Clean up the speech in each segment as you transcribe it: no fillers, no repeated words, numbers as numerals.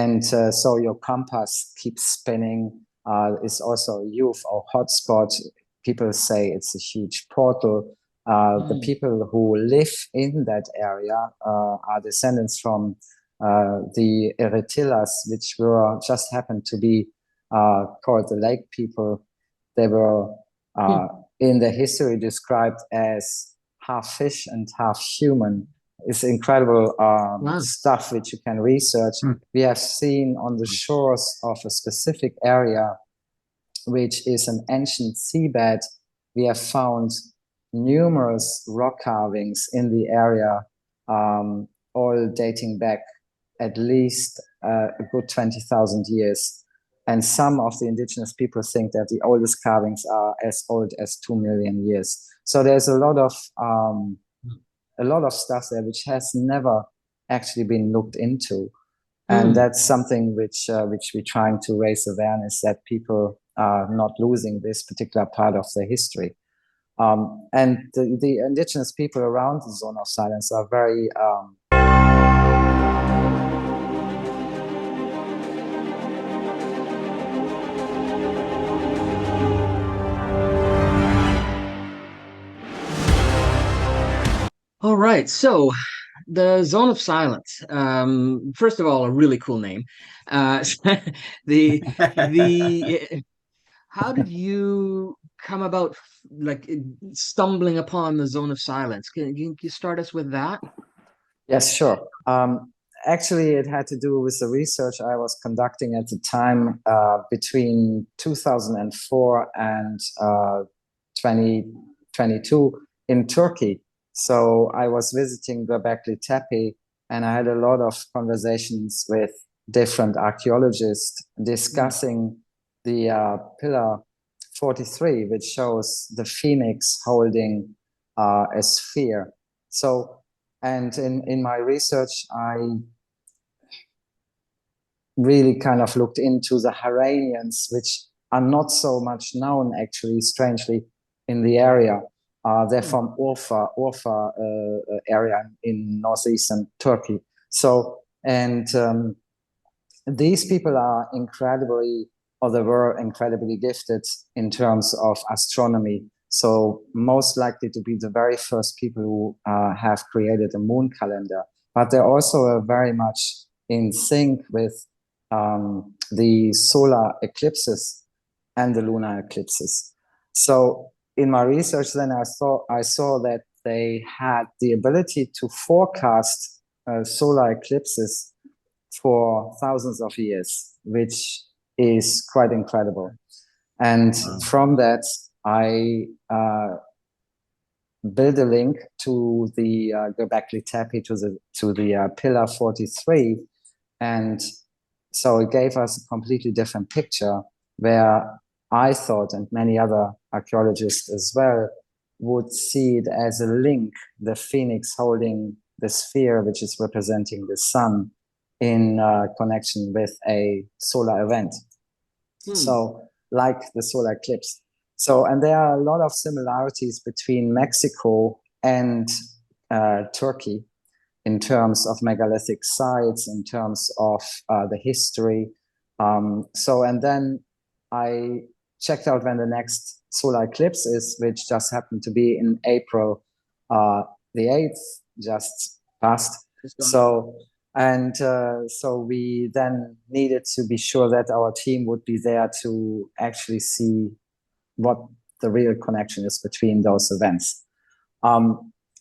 And so your compass keeps spinning. It's also a youth or hotspot. People say it's a huge portal. The people who live in that area are descendants from the Eritreans, which were just happened to be called the lake people. They were in the history described as half fish and half human. It's incredible stuff which you can research. We have seen on the shores of a specific area, which is an ancient seabed. We have found numerous rock carvings in the area, all dating back at least a good 20,000 years. And some of the indigenous people think that the oldest carvings are as old as 2 million years. So there's a lot of stuff there which has never actually been looked into. And that's something which we're trying to raise awareness, that people are not losing this particular part of their history. And the indigenous people around the Zone of Silence are very All right, so the Zone of Silence. First of all, a really cool name. The how did you come about like stumbling upon the Zone of Silence? Can you start us with that? Yes, sure. Actually, it had to do with the research I was conducting at the time between 2004 and 2022 in Turkey. So I was visiting Göbekli Tepe, and I had a lot of conversations with different archaeologists discussing the pillar 43, which shows the phoenix holding a sphere. So, and in my research, I really kind of looked into the Haranians, which are not so much known, actually, strangely, in the area. They're from Urfa area in northeastern Turkey. So, and these people are incredibly, or they were incredibly gifted in terms of astronomy. So most likely to be the very first people who have created a moon calendar. But they're also very much in sync with the solar eclipses and the lunar eclipses. So in my research, then I saw that they had the ability to forecast solar eclipses for thousands of years, which is quite incredible. And from that, I built a link to the Göbekli Tepe, to the pillar 43, and so it gave us a completely different picture, where I thought, and many other archaeologists as well, would see it as a link, the phoenix holding the sphere, which is representing the sun, in connection with a solar event. So like the solar eclipse. So, and there are a lot of similarities between Mexico and Turkey in terms of megalithic sites, in terms of the history. So, and then I checked out when the next solar eclipse is, which just happened to be in April the 8th, just passed. So, and so we then needed to be sure that our team would be there to actually see what the real connection is between those events.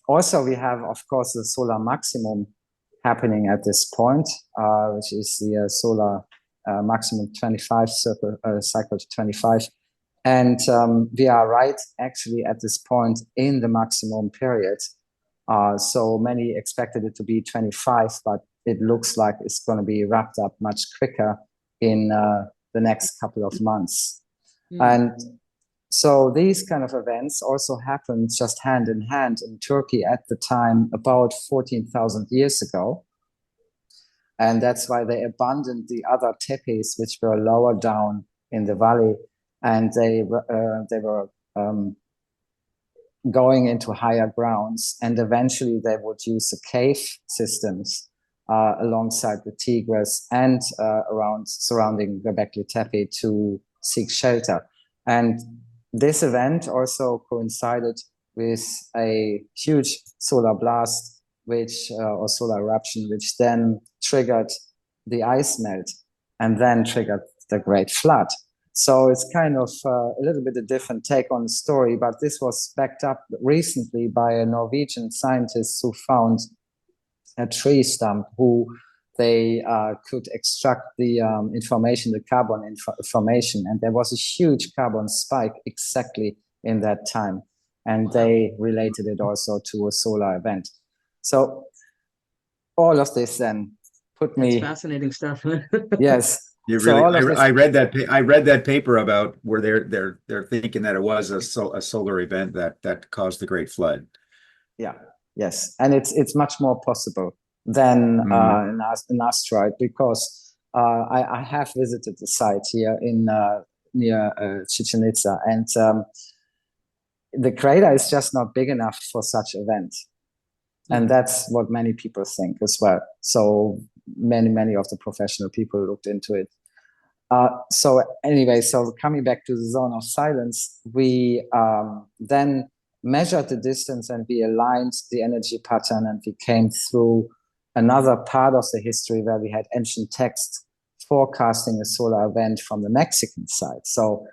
Also, we have, of course, the solar maximum happening at this point, which is the solar maximum 25 cycle to 25. And we are right actually at this point in the maximum period. So many expected it to be 25, but it looks like it's going to be wrapped up much quicker in the next couple of months. And so these kind of events also happened just hand in hand in Turkey at the time, about 14,000 years ago. And that's why they abandoned the other tepes, which were lower down in the valley, and they were going into higher grounds, and eventually they would use the cave systems alongside the Tigris and around surrounding Göbekli Tepe to seek shelter. And this event also coincided with a huge solar blast, which or solar eruption, which then triggered the ice melt and then triggered the Great Flood. So it's kind of a little bit a different take on the story, but this was backed up recently by a Norwegian scientist who found a tree stump who they could extract the information, the carbon information, and there was a huge carbon spike exactly in that time. And they related it also to a solar event. So all of this then put me. That's fascinating stuff. Yes. You So really, I read that. I read that paper about where they're thinking that it was a solar event that caused the Great Flood. Yeah. Yes, and it's much more possible than an asteroid, because I have visited the site here in near Chichen Itza, and the crater is just not big enough for such event. And that's what many people think as well. So many of the professional people looked into it. So anyway, so coming back to the zone of silence, we then measured the distance and we aligned the energy pattern, and we came through another part of the history where we had ancient texts forecasting a solar event from the Mexican side. So,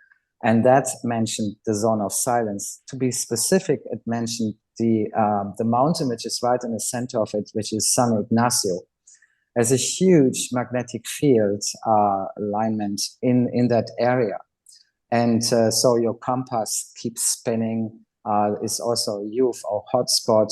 and that mentioned the zone of silence. To be specific, it mentioned the mountain which is right in the center of it, which is San Ignacio. There's a huge magnetic field alignment in that area. And so your compass keeps spinning. It's also a UFO hotspot.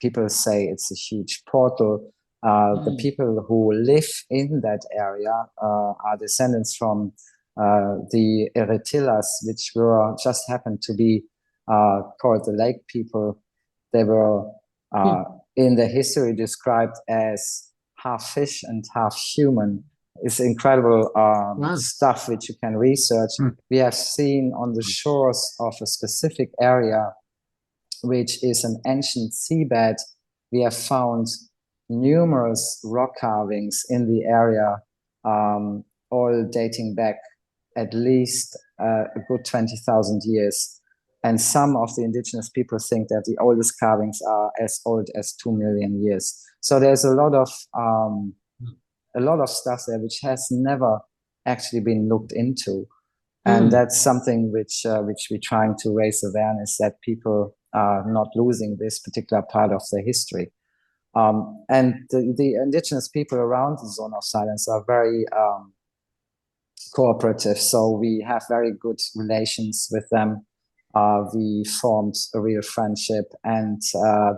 People say it's a huge portal. The people who live in that area are descendants from the Eretillas, which were just happened to be called the lake people. They were in the history described as half fish and half human. It's incredible stuff which you can research. We have seen on the shores of a specific area, which is an ancient seabed, we have found numerous rock carvings in the area, all dating back at least a good 20,000 years. And some of the indigenous people think that the oldest carvings are as old as 2 million years. So there's a lot of stuff there which has never actually been looked into. And that's something which we're trying to raise awareness, that people are not losing this particular part of their history. And the indigenous people around the zone of silence are very cooperative. So we have very good relations with them. We formed a real friendship, and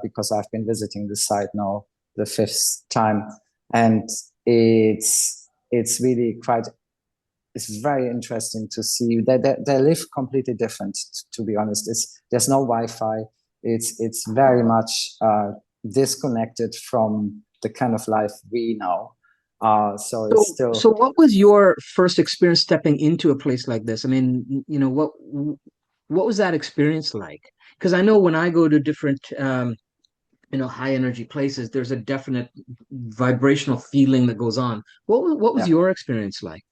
because I've been visiting the site now the 5th time, and it's really it's very interesting to see that they live completely different. To be honest, there's no Wi-Fi. It's very much disconnected from the kind of life we know. So it's still. So what was your first experience stepping into a place like this? I mean, you know, what was that experience like? Because I know when I go to different high energy places, there's a definite vibrational feeling that goes on. What was your experience like?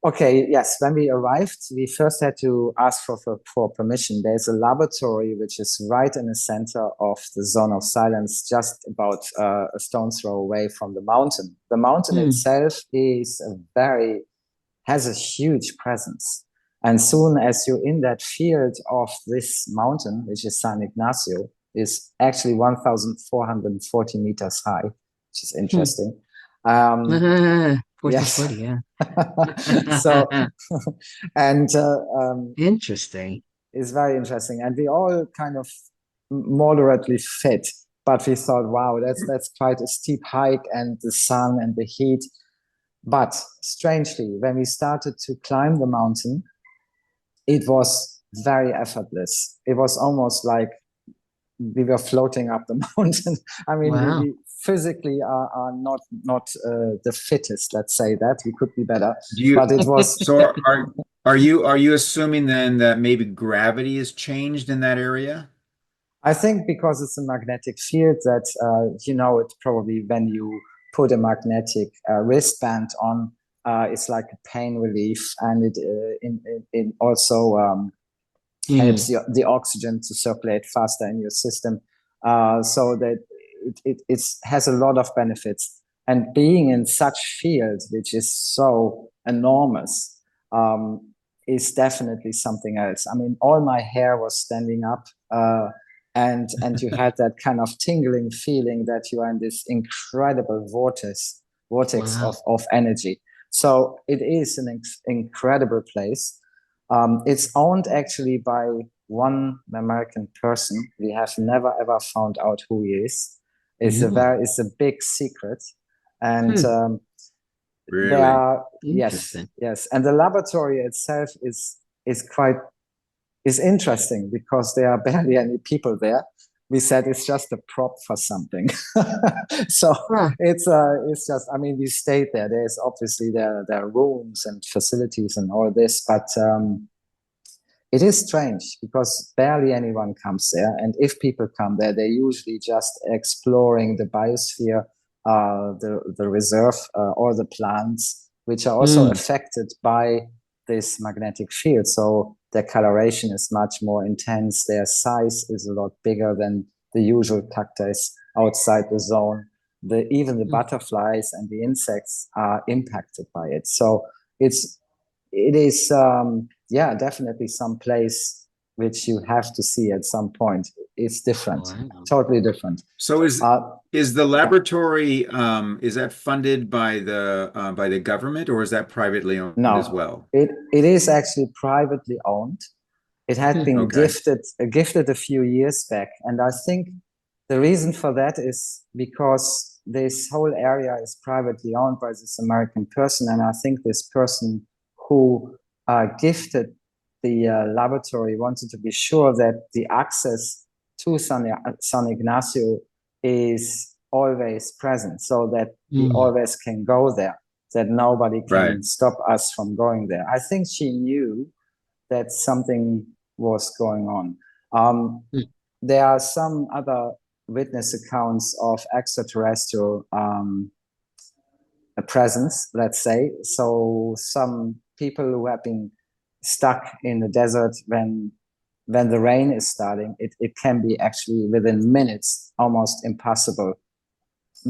Okay, yes. When we arrived, we first had to ask for permission. There's a laboratory which is right in the center of the zone of silence, just about a stone's throw away from the mountain. The mountain itself has a huge presence. And soon as you're in that field of this mountain, which is San Ignacio, is actually 1,440 meters high, which is interesting. Yes. 40, yeah. So, and interesting. It's very interesting, and we all kind of moderately fit. But we thought, wow, that's quite a steep hike, and the sun and the heat. But strangely, when we started to climb the mountain, it was very effortless. It was almost like we were floating up the mountain. I mean, we physically are not the fittest, let's say that. We could be better, but it was. So are you assuming then that maybe gravity has changed in that area? I think because it's a magnetic field that, it's probably when you put a magnetic wristband on. It's like a pain relief, and it also helps the oxygen to circulate faster in your system, so that it has a lot of benefits. And being in such field, which is so enormous, is definitely something else. I mean, all my hair was standing up, and you had that kind of tingling feeling that you are in this incredible vortex Wow. of energy. So it is an incredible place. It's owned actually by one American person. We have never ever found out who he is. It's a big secret, and Really? there are Interesting. yes, and the laboratory itself is interesting because there are barely any people there. We said it's just a prop for something. So it's just, I mean, we stayed there. There's obviously there are rooms and facilities and all this, but it is strange because barely anyone comes there. And if people come there, they're usually just exploring the biosphere, the reserve, or the plants, which are also affected by this magnetic field. So their coloration is much more intense. Their size is a lot bigger than the usual cacti outside the zone. Even the butterflies and the insects are impacted by it. So it is definitely some place which you have to see at some point. It's different, totally different. So is the laboratory is that funded by the government, or is that privately owned as well? It is actually privately owned. It had been gifted a few years back, and I think the reason for that is because this whole area is privately owned by this American person, and I think this person who gifted the laboratory wanted to be sure that the access to San Ignacio is always present, so that we always can go there, that nobody can stop us from going there. I think she knew that something was going on. There are some other witness accounts of extraterrestrial presence, let's say. So some people who have been stuck in the desert when the rain is starting, it can be actually within minutes almost impossible,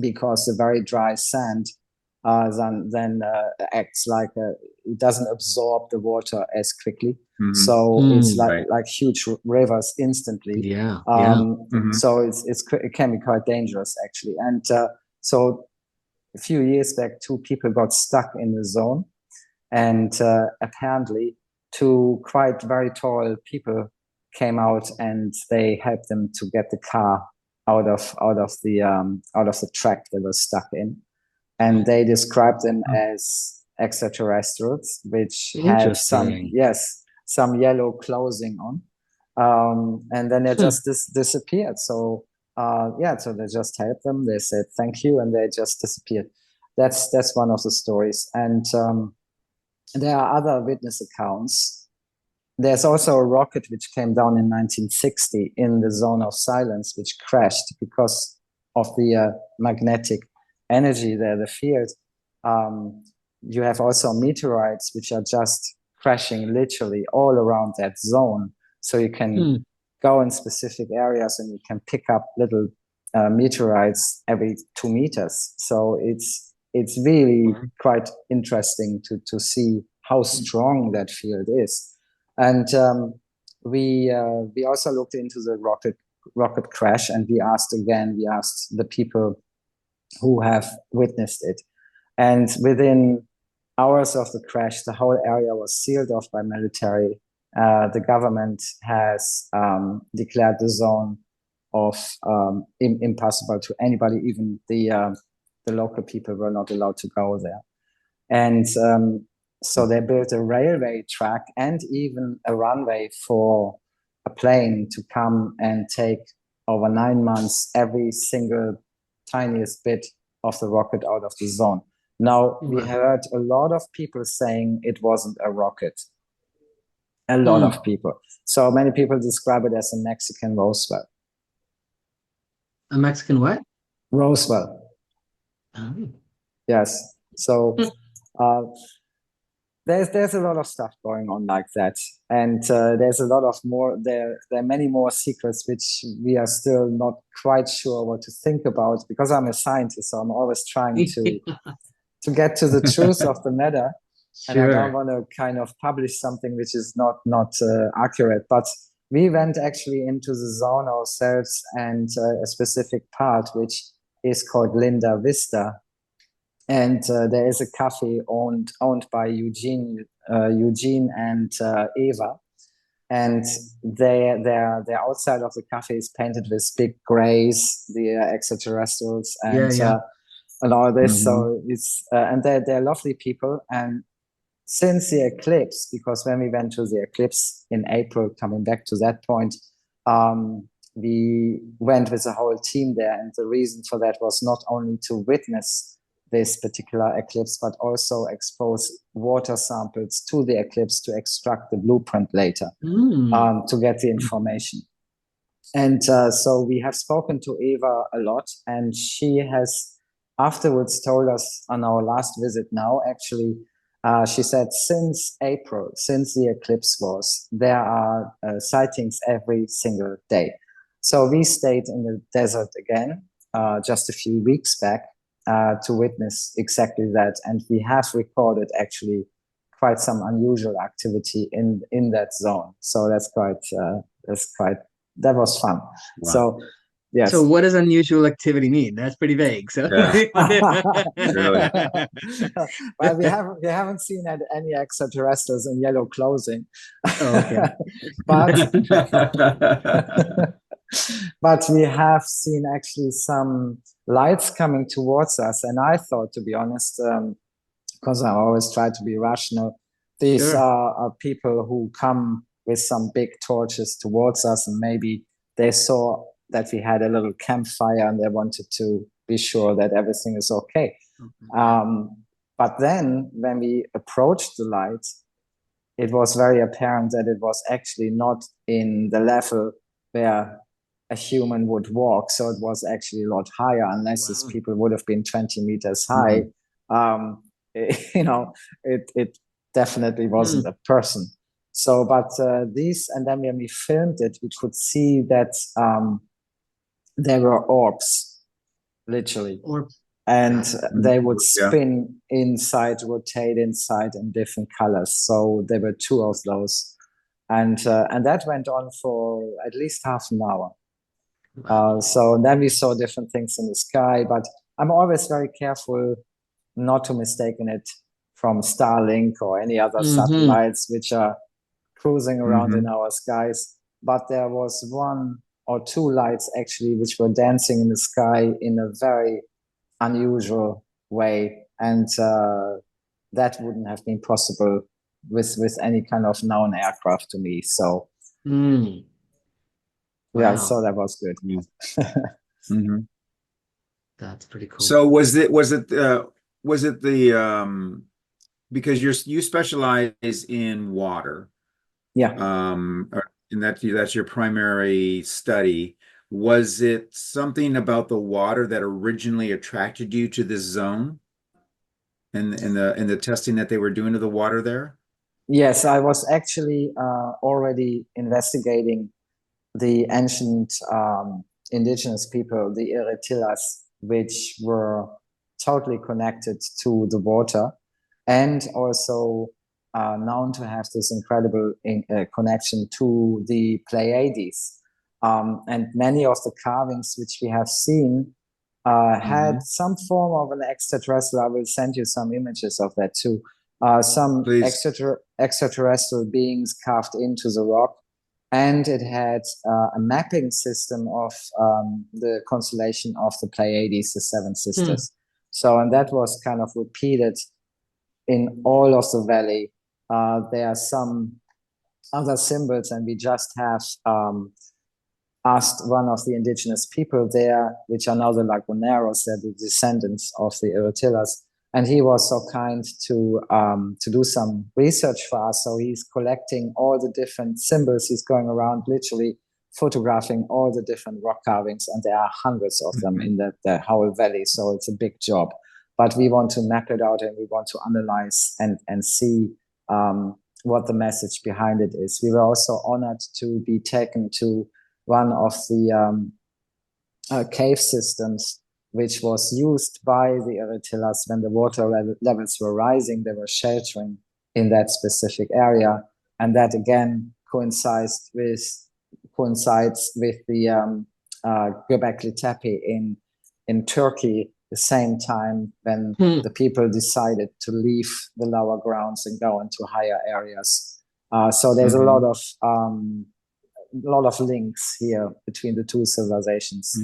because the very dry sand then acts like it doesn't absorb the water as quickly. So it's like huge rivers instantly. So it can be quite dangerous actually. And so a few years back, 2 people got stuck in the zone, and apparently 2 quite very tall people came out and they helped them to get the car out of the track they were stuck in. And they described them as extraterrestrials, which have some yellow clothing on, and then they just disappeared. So so they just helped them. They said thank you, and they just disappeared. That's one of the stories. And there are other witness accounts. There's also a rocket which came down in 1960 in the Zone of Silence, which crashed because of the magnetic energy there, the field. You have also meteorites which are just crashing literally all around that zone. So you can go in specific areas and you can pick up little meteorites every 2 meters. So it's really quite interesting to see how strong that field is. And we also looked into the rocket crash, and we asked the people who have witnessed it. And within hours of the crash, the whole area was sealed off by military. The government has declared the zone of impossible to anybody. Even the local people were not allowed to go there. And so they built a railway track and even a runway for a plane to come and take over 9 months every single tiniest bit of the rocket out of the zone. Now, we heard a lot of people saying it wasn't a rocket. A lot of people. So many people describe it as a Mexican Roswell. A Mexican what? Roswell. Oh. Yes. So there's a lot of stuff going on like that, and there's a lot of more. There are many more secrets which we are still not quite sure what to think about, because I'm a scientist, so I'm always trying to get to the truth of the matter, and I don't Sure. want to kind of publish something which is not accurate. But we went actually into the zone ourselves, and a specific part which is called Linda Vista, and there is a cafe owned by Eugene and Eva, and their outside of the cafe is painted with big grays, the extraterrestrials, Yeah, yeah. and all this. Mhm. So it's and they're lovely people. And since the eclipse, because when we went to the eclipse in April, coming back to that point, we went with the whole team there, and the reason for that was not only to witness this particular eclipse, but also expose water samples to the eclipse to extract the blueprint later, to get the information. And so we have spoken to Eva a lot, and she has afterwards told us on our last visit now, actually, she said since April, since the eclipse was, there are sightings every single day. So we stayed in the desert again just a few weeks back to witness exactly that. And we have recorded actually quite some unusual activity in that zone. So that was fun. Wow. So yes. So what does unusual activity mean? That's pretty vague. So Really? Well, we haven't seen any extraterrestrials in yellow clothing. Oh, okay. but but we have seen actually some lights coming towards us, and I thought, to be honest, because I always try to be rational, these Sure. are people who come with some big torches towards us, and maybe they saw that we had a little campfire and they wanted to be sure that everything is okay. But then when we approached the light, it was very apparent that it was actually not in the level where a human would walk. So it was actually a lot higher, unless these people would have been 20 meters high. It definitely wasn't a person. So, but these, and then when we filmed it, we could see that there were orbs, literally. And they would spin inside, rotate inside in different colors. So there were two of those. And that went on for at least half an hour. So then we saw different things in the sky, but I'm always very careful not to mistaken it from Starlink or any other satellites which are cruising around in our skies. But there was one or two lights actually which were dancing in the sky in a very unusual way, and that wouldn't have been possible with any kind of known aircraft to me. So yeah, so that was good. That's pretty cool. So was it the because you specialize in water, and that's your primary study. Was it something about the water that originally attracted you to this zone, and the testing that they were doing to the water there? Yes, I was actually already investigating the ancient indigenous people, the Eretillas, which were totally connected to the water, and also known to have this incredible connection to the Pleiades. And many of the carvings which we have seen had some form of an extraterrestrial. I will send you some images of that too. Some extraterrestrial beings carved into the rock. And it had a mapping system of the constellation of the Pleiades, the Seven Sisters. So, and that was kind of repeated in all of the valley. There are some other symbols, and we just have asked one of the indigenous people there, which are now the Laguneros, they're the descendants of the Eretillas. And he was so kind to do some research for us. So he's collecting all the different symbols. He's going around literally photographing all the different rock carvings. And there are hundreds of them in the whole valley. So it's a big job. but we want to map it out and we want to analyze and see what the message behind it is. We were also honored to be taken to one of the cave systems, which was used by the Eritreans when the water levels were rising. They were sheltering in that specific area, and that again coincides with the Göbekli Tepe in Turkey, the same time when the people decided to leave the lower grounds and go into higher areas. So there's a lot of links here between the two civilizations.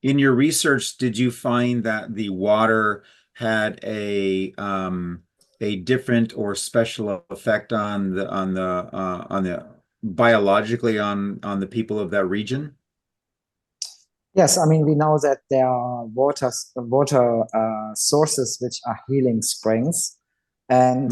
In your research, did you find that the water had a different or special effect on the biologically on the people of that region? Yes, I mean, we know that there are water sources which are healing springs, and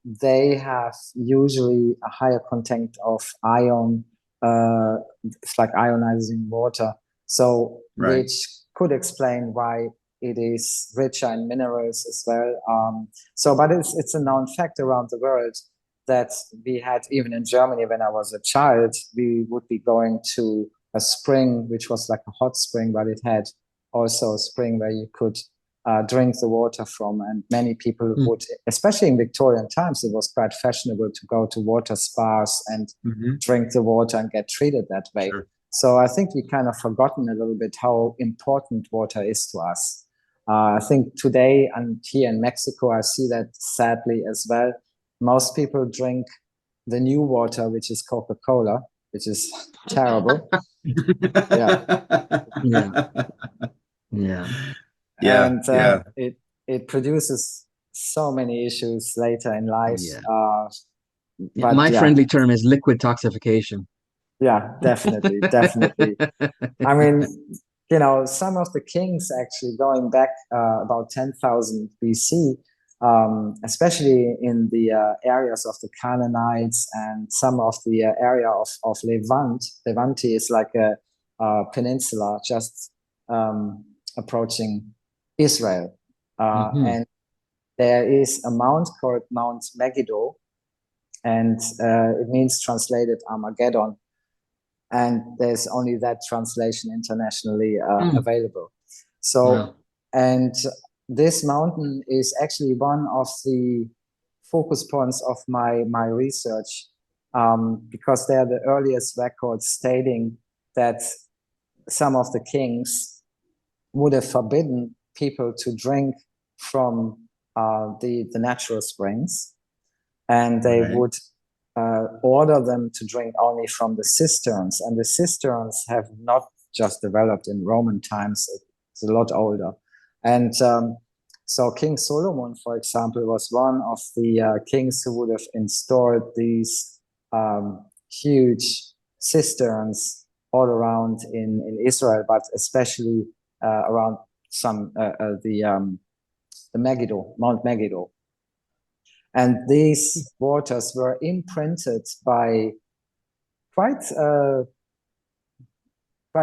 they have usually a higher content of ion. It's like ionizing water, so which could explain why it is richer in minerals as well. But it's a known fact around the world that we had, even in Germany when I was a child, we would be going to a spring which was like a hot spring, but it had also a spring where you could drink the water from, and many people would, especially in Victorian times, it was quite fashionable to go to water spas and drink the water and get treated that way. Sure. So I think we kind of forgotten a little bit how important water is to us. I think today, and here in Mexico, I see that sadly as well. Most people drink the new water, which is Coca-Cola, which is terrible. And it produces so many issues later in life. My friendly term is liquid toxification. Yeah, definitely. I mean, you know, some of the kings actually going back about 10,000 BC, especially in the areas of the Canaanites and some of the area of Levant. Levante is like a peninsula just approaching Israel. And there is a mount called Mount Megiddo, and it means translated Armageddon. And there's only that translation internationally available. So, and this mountain is actually one of the focus points of my research, because they're the earliest records stating that some of the kings would have forbidden people to drink from the natural springs, and they would order them to drink only from the cisterns. And the cisterns have not just developed in Roman times, it's a lot older. And so King Solomon, for example, was one of the kings who would have installed these huge cisterns all around in Israel, but especially around the Megiddo, Mount Megiddo. And these waters were imprinted by quite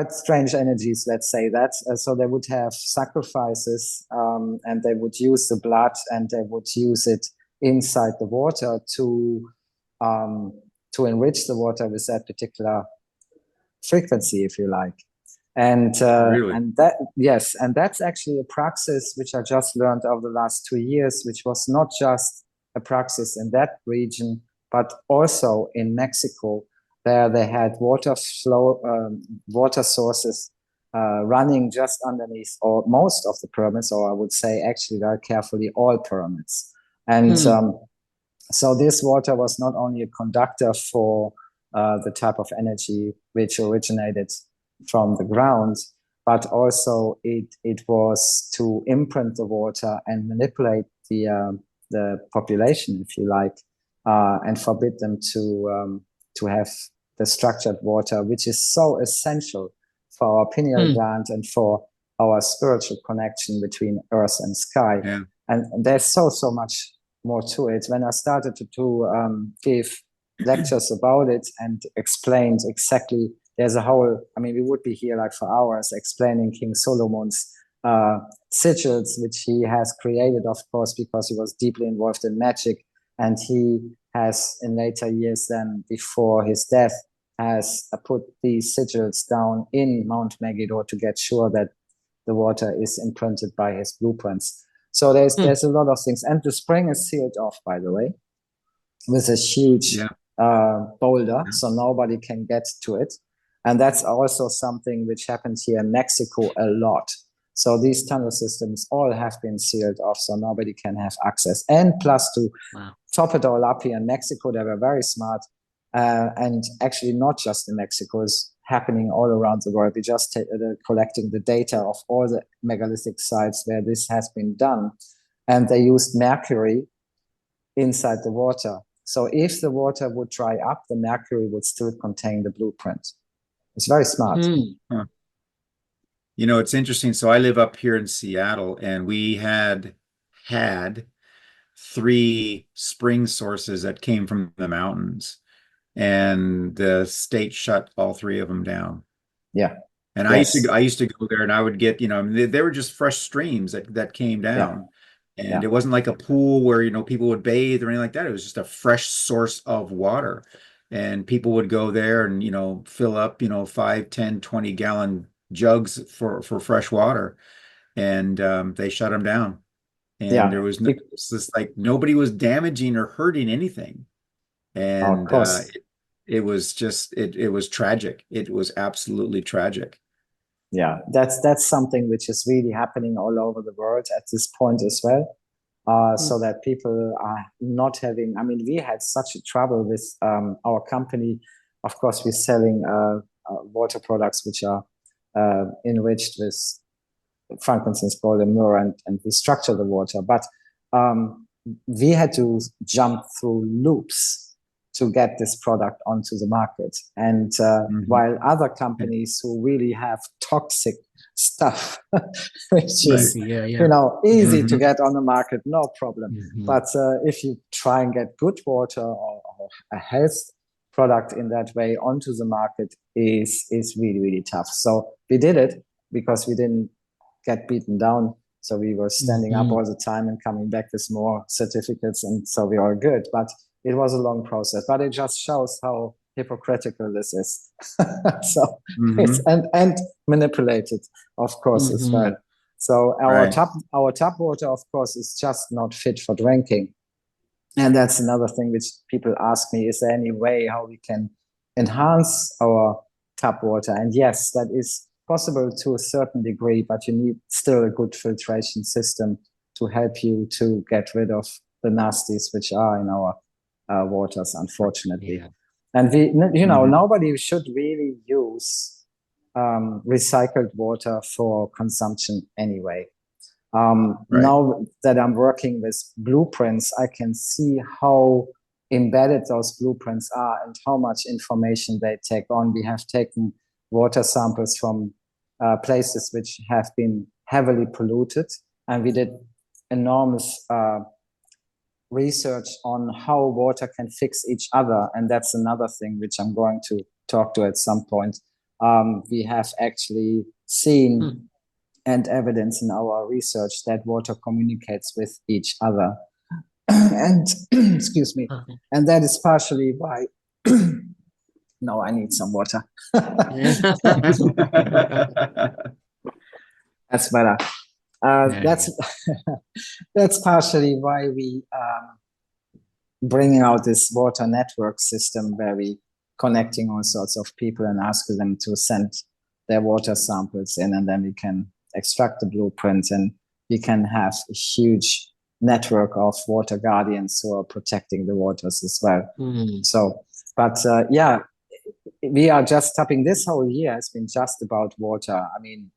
strange energies, let's say that. So they would have sacrifices, and they would use the blood, and they would use it inside the water to enrich the water with that particular frequency, if you like. And really? And that's actually a praxis which I just learned over the last 2 years, which was not just a praxis in that region, but also in Mexico, where they had water sources running just underneath or most of the pyramids, or I would say actually very carefully all pyramids. And so this water was not only a conductor for the type of energy which originated from the ground, but also it was to imprint the water and manipulate the population, if you like, and forbid them to have the structured water, which is so essential for our pineal gland and for our spiritual connection between earth and sky. Yeah. And there's so much more to it. When I started to give lectures about it and explained exactly, there's a whole, I mean, we would be here like for hours explaining King Solomon's sigils, which he has created, of course, because he was deeply involved in magic. And he has, in later years then, before his death, has put these sigils down in Mount Megiddo to get sure that the water is imprinted by his blueprints. So there's a lot of things. And the spring is sealed off, by the way, with a huge boulder, so nobody can get to it. And that's also something which happens here in Mexico a lot. So these tunnel systems all have been sealed off, so nobody can have access. And plus, to top it all up, here in Mexico, they were very smart. And actually not just in Mexico, it's happening all around the world. We just collecting the data of all the megalithic sites where this has been done. And they used mercury inside the water. So if the water would dry up, the mercury would still contain the blueprint. It's very smart. Huh. You know, it's interesting. So I live up here in Seattle, and we had 3 spring sources that came from the mountains, and the state shut all 3 of them down. Yeah. And I used to go there, and I would get, you know, they were just fresh streams that came down. And it wasn't like a pool where, you know, people would bathe or anything like that. It was just a fresh source of water. And people would go there and, you know, fill up, you know, 5, 10, 20 gallon jugs for fresh water. And they shut them down. And there was no, it's just like nobody was damaging or hurting anything. And it was just, it was tragic. It was absolutely tragic. Yeah, that's something which is really happening all over the world at this point as well. So that people are not having, I mean, we had such a trouble with our company. Of course, we're selling water products which are enriched with frankincense, gold, and myrrh, and we structure the water. But we had to jump through loops to get this product onto the market. And while other companies who really have toxic stuff, which is, you know, easy to get on the market, no problem. But if you try and get good water or a health product in that way onto the market, is really, really tough. So we did it because we didn't get beaten down. So we were standing up all the time and coming back with more certificates. And so we are good. But it was a long process, but it just shows how hypocritical this is. So it's, and manipulated, of course, as well. So our tap water, of course, is just not fit for drinking. And that's another thing which people ask me, is there any way how we can enhance our tap water? And yes, that is possible to a certain degree, but you need still a good filtration system to help you to get rid of the nasties which are in our waters, unfortunately. And we, you know, nobody should really use recycled water for consumption anyway. Now that I'm working with blueprints, I can see how embedded those blueprints are and how much information they take on. We have taken water samples from places which have been heavily polluted, and we did enormous research on how water can fix each other. And that's another thing which I'm going to talk to at some point. We have actually seen and evidence in our research that water communicates with each other. And excuse me. And that is partially why no, I need some water. That's better. That's partially why we bringing out this water network system, where we connecting all sorts of people and asking them to send their water samples in, and then we can extract the blueprints, and we can have a huge network of water guardians who are protecting the waters as well. So, but yeah, we are just tapping. This whole year has been just about water. I mean,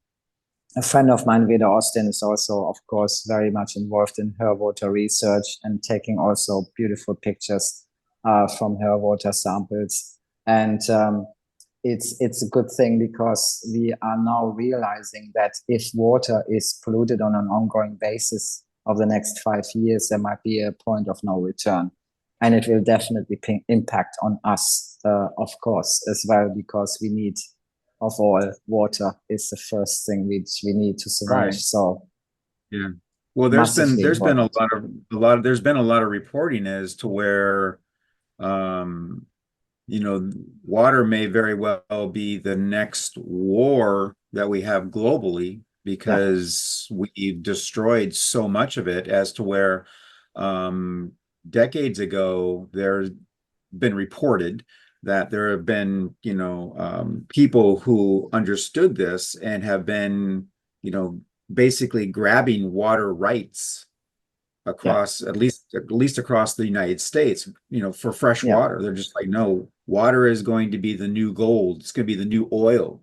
a friend of mine, Veda Austin, is also, of course, very much involved in her water research and taking also beautiful pictures from her water samples. And it's a good thing, because we are now realizing that if water is polluted on an ongoing basis of the next 5 years, there might be a point of no return. And it will definitely impact on us, of course, as well, because we need of all, water is the first thing which we need to survive. Right. So yeah. Well, there's been a lot of reporting as to where water may very well be the next war that we have globally, because we've destroyed so much of it, as to where decades ago there's been reported that there have been people who understood this and have been basically grabbing water rights across at least across the United States, for fresh water. They're just like, no, water is going to be the new gold. It's going to be the new oil,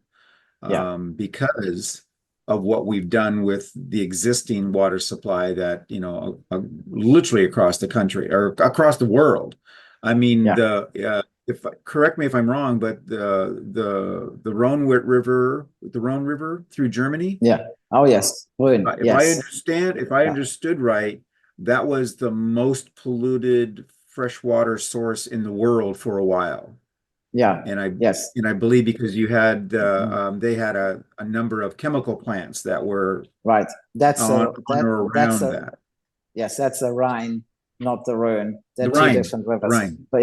because of what we've done with the existing water supply that, literally across the country or across the world. I mean, if correct me if I'm wrong, but the Rhone River through Germany. Yeah. Oh yes. Rhone. If I understood right, that was the most polluted freshwater source in the world for a while. Yeah. And I believe because you had they had a number of chemical plants that were right. That's on or around that. Yes, that's the Rhine, not the Rhone. They're The two Rhine. different rivers. Rhine. But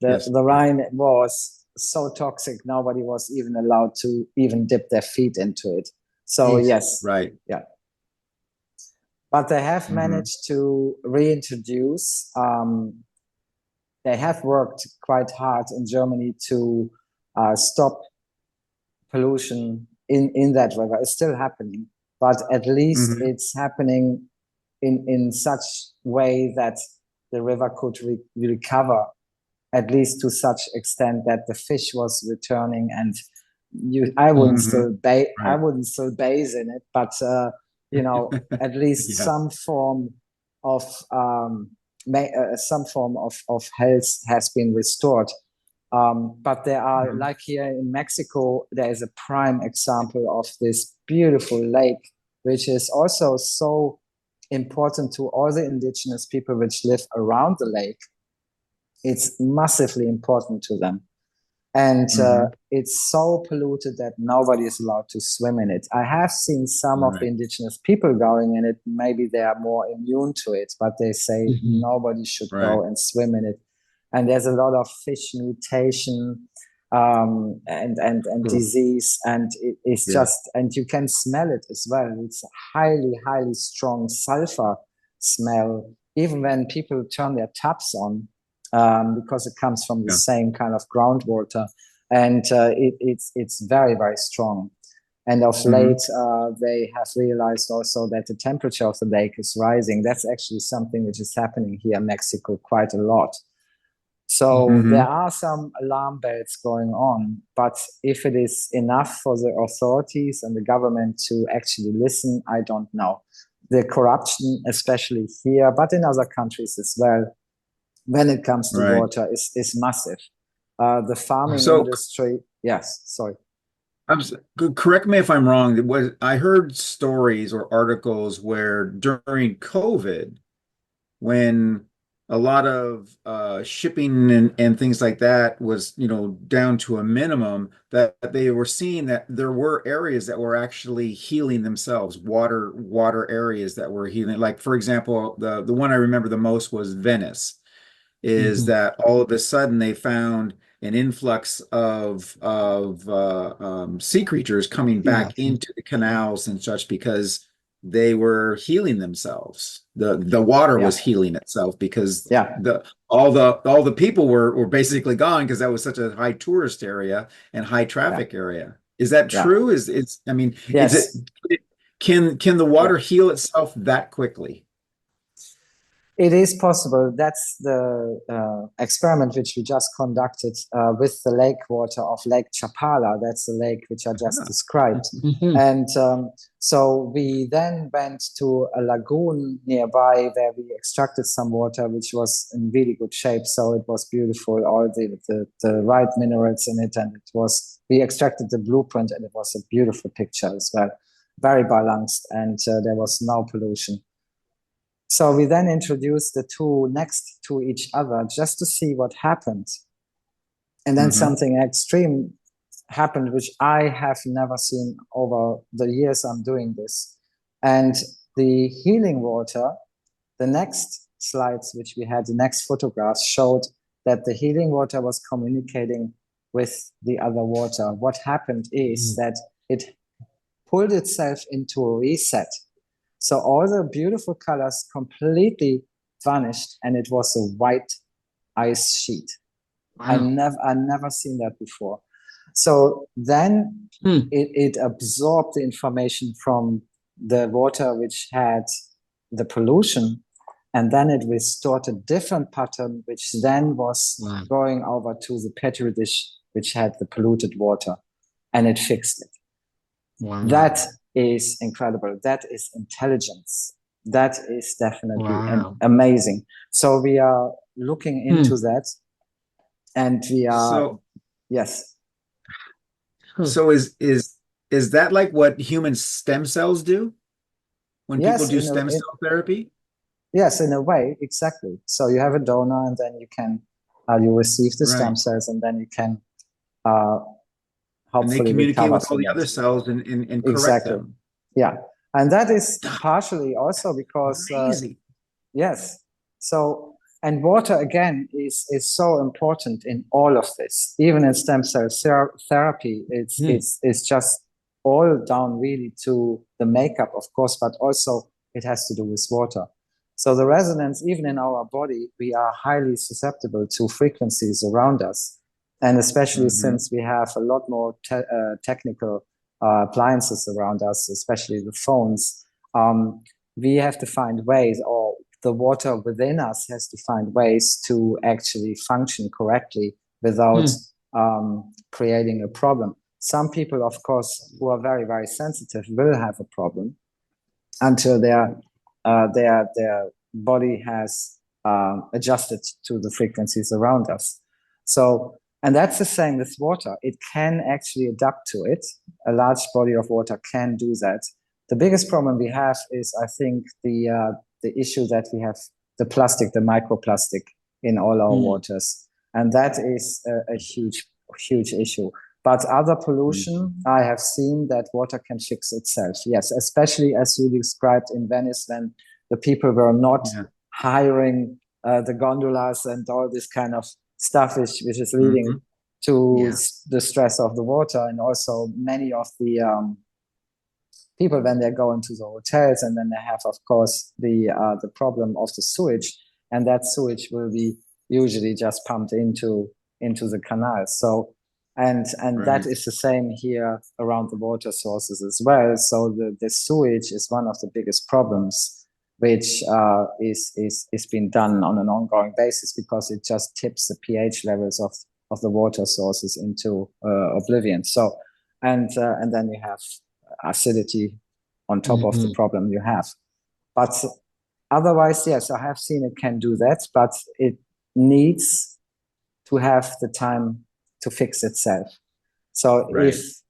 the Rhine was so toxic, nobody was even allowed to even dip their feet into it. So yes. Right. Yeah. But they have managed to reintroduce, they have worked quite hard in Germany to stop pollution in that river. It's still happening, but at least it's happening in such way that the river could recover, at least to such extent that the fish was returning, and I wouldn't still bathe in it, but at least some form of health has been restored. But there are, like here in Mexico, there is a prime example of this beautiful lake, which is also so important to all the indigenous people which live around the lake. It's massively important to them. And it's so polluted that nobody is allowed to swim in it. I have seen some of the indigenous people going in it. Maybe they are more immune to it, but they say nobody should go and swim in it. And there's a lot of fish mutation and disease, and it's just, and you can smell it as well. It's a highly, highly strong sulfur smell, even when people turn their taps on. Because it comes from the same kind of groundwater, and it's very, very strong. And of late, they have realized also that the temperature of the lake is rising. That's actually something which is happening here in Mexico quite a lot. So there are some alarm bells going on, but if it is enough for the authorities and the government to actually listen, I don't know. The corruption, especially here, but in other countries as well, when it comes to water, is massive. The farming industry, sorry. Correct me if I'm wrong. I heard stories or articles where during COVID, when a lot of shipping and things like that was, down to a minimum, that they were seeing that there were areas that were actually healing themselves, water areas that were healing. Like, for example, the one I remember the most was Venice. Is that all of a sudden they found an influx of sea creatures coming back into the canals and such, because they were healing themselves. The water was healing itself, because all the people were basically gone, because that was such a high tourist area and high traffic area. Is that true? Is it can the water heal itself that quickly? It is possible. That's the experiment which we just conducted with the lake water of Lake Chapala. That's the lake which I just described. And so we then went to a lagoon nearby where we extracted some water, which was in really good shape. So it was beautiful, all the right minerals in it. And we extracted the blueprint, and it was a beautiful picture as well. Very balanced, and there was no pollution. So we then introduced the two next to each other just to see what happens. And then something extreme happened, which I have never seen over the years I'm doing this. And the healing water, the next slides, which we had, the next photographs showed that the healing water was communicating with the other water. What happened is that it pulled itself into a reset. So all the beautiful colors completely vanished, and it was a white ice sheet. Wow. I never seen that before. So then it absorbed the information from the water which had the pollution, and then it restored a different pattern, which then was going over to the petri dish, which had the polluted water, and it fixed it. Wow. That is incredible. That is intelligence. That is definitely amazing. So we are looking into that, and we are yes. So is that like what human stem cells do when people do stem cell therapy? Yes, in a way, exactly. So you have a donor, and then you can you receive the stem cells, and then you can hopefully and they communicate with all the other cells and correct them. Yeah, and that is partially also because yes. So, and water again is so important in all of this. Even in stem cell therapy, it's just all down really to the makeup, of course, but also it has to do with water. So the resonance, even in our body, we are highly susceptible to frequencies around us. And especially since we have a lot more technical appliances around us, especially the phones, we have to find ways, or the water within us has to find ways to actually function correctly without creating a problem. Some people, of course, who are very, very sensitive will have a problem until their body has adjusted to the frequencies around us. So, and that's the same with water. It can actually adapt to it. A large body of water can do that. The biggest problem we have is, I think, the issue that we have the plastic, the microplastic in all our waters. And that is a huge, huge issue. But other pollution, I have seen that water can fix itself. Yes, especially as you described in Venice, when the people were not hiring the gondolas and all this kind of stuff, which is leading to the stress of the water. And also many of the people, when they go into the hotels, and then they have, of course, the problem of the sewage, and that sewage will be usually just pumped into the canals. So, and that is the same here around the water sources as well. So the sewage is one of the biggest problems, which is being done on an ongoing basis, because it just tips the pH levels of the water sources into oblivion. So, and then you have acidity on top of the problem you have. But otherwise, yes, I have seen it can do that, but it needs to have the time to fix itself. So if,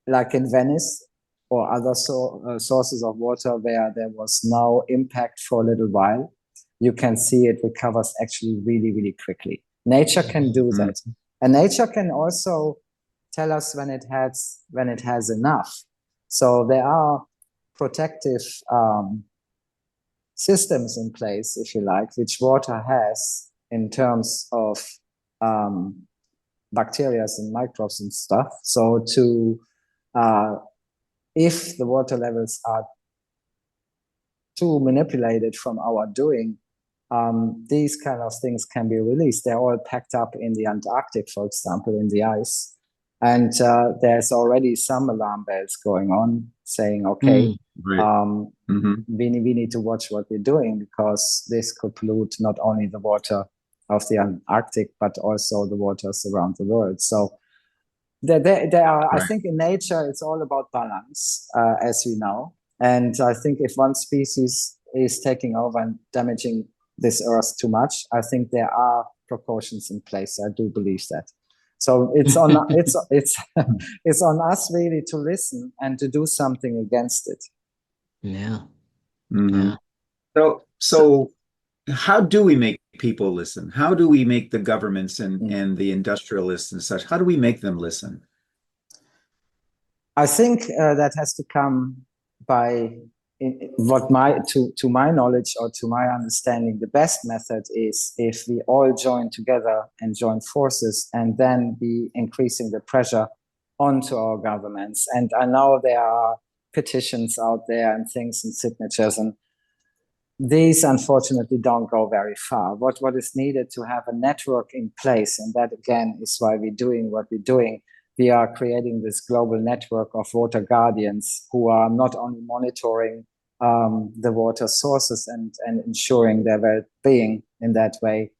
like in Venice or other sources of water where there was no impact for a little while, you can see it recovers actually really, really quickly. Nature can do that. And nature can also tell us when it has enough. So there are protective systems in place, if you like, which water has in terms of bacteria and microbes and stuff. So to if the water levels are too manipulated from our doing, these kind of things can be released. They're all packed up in the Antarctic, for example, in the ice. And there's already some alarm bells going on saying, okay, we need to watch what we're doing, because this could pollute not only the water of the Antarctic, but also the waters around the world. So there are, I think in nature, it's all about balance, as we know. And I think if one species is taking over and damaging this earth too much, I think there are precautions in place. I do believe that. So it's on it's on us really to listen and to do something against it. Yeah. So how do we make people listen? How do we make the governments and the industrialists and such, how do we make them listen? I think that has to come by to my knowledge or to my understanding, the best method is if we all join together and join forces and then be increasing the pressure onto our governments. And I know there are petitions out there and things and signatures, and these unfortunately don't go very far. What is needed to have a network in place, and that again is why we're doing what we're doing. We are creating this global network of water guardians who are not only monitoring the water sources and ensuring their well-being in that way,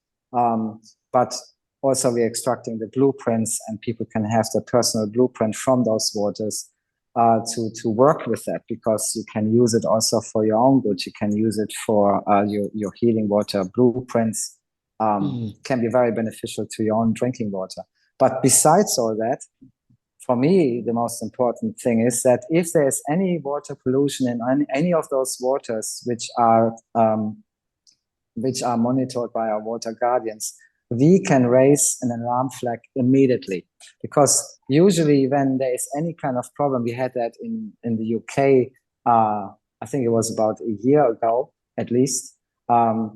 but also we're extracting the blueprints, and people can have their personal blueprint from those waters to work with that, because you can use it also for your own good. You can use it for your healing water blueprints. Can be very beneficial to your own drinking water. But besides all that, for me, the most important thing is that if there's any water pollution in any of those waters which are monitored by our water guardians, we can raise an alarm flag immediately. Because usually when there is any kind of problem, we had that in the UK, I think it was about a year ago at least,